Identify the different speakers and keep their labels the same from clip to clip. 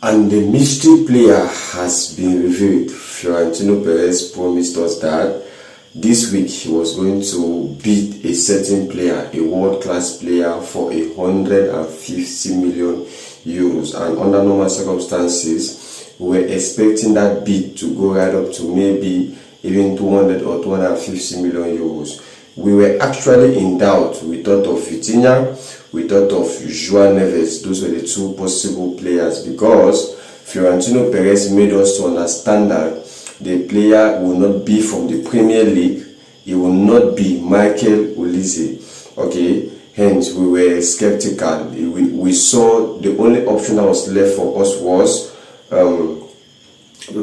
Speaker 1: And the mystery player has been revealed. Florentino Perez promised us that this week he was going to bid a certain player, a world-class player, for 150 million euros. And under normal circumstances, we were expecting that bid to go right up to maybe even 200 or 250 million euros. We were actually in doubt. We thought of Vitinha, we thought of João Neves. Those were the two possible players, because Florentino Perez made us to understand that the player will not be from the Premier League. It will not be Michael Olise. Okay, hence we were skeptical. We saw the only option that was left for us was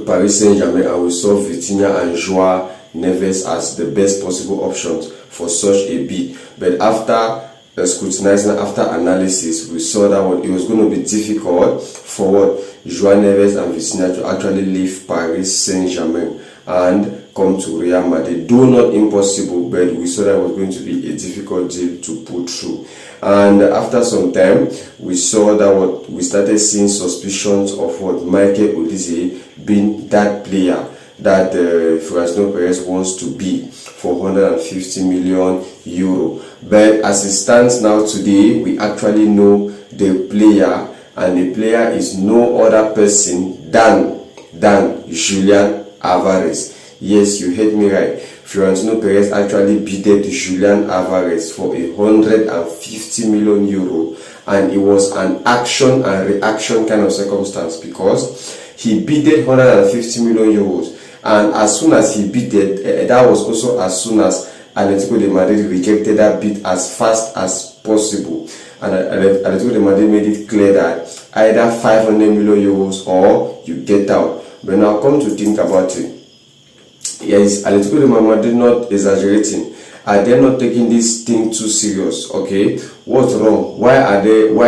Speaker 1: Paris Saint-Germain, and we saw Vitinha and João Neves as the best possible options for such a bid. But after scrutinizing, after analysis, we saw that it was going to be difficult for João Neves and Vitinha to actually leave Paris Saint-Germain and come to Real Madrid. Though not impossible, but we saw that it was going to be a difficult deal to put through. And after some time, we saw that we started seeing suspicions of Michael Olise being that player that Florentino Perez wants to be for 150 million euro. But as it stands now today, we actually know the player, and the player is no other person than Julian Alvarez. Yes, you heard me right. Florentino Perez actually bidded Julian Alvarez for 150 million euro, and it was an action and reaction kind of circumstance, because he bidded 150 million euros. And as soon as he bidded, that was also as soon as Atletico de Madrid rejected that bid as fast as possible. And Atletico de Madrid made it clear that either 500 million euros or you get out. But now come to think about it. Yes, Atletico de Madrid not exaggerating. Are they not taking this thing too serious? Okay, what's wrong? Why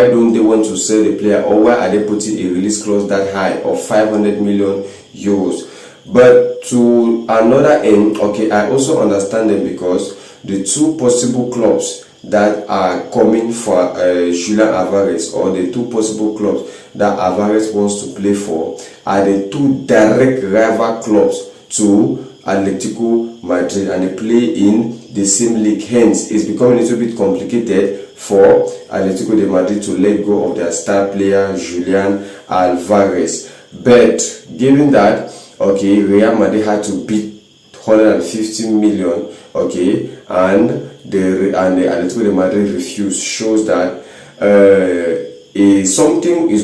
Speaker 1: don't they want to sell the player, or why are they putting a release clause that high of 500 million euros? But to another end, okay, I also understand them, because the two possible clubs that are coming for Julian Alvarez, or the two possible clubs that Alvarez wants to play for, are the two direct rival clubs to Atletico Madrid, and they play in the same league. Hence, it's becoming a little bit complicated for Atletico de Madrid to let go of their star player Julian Alvarez. But given that, okay, Real Madrid had to bid 150 million, okay, and the Atletico de Madrid refused, shows that something is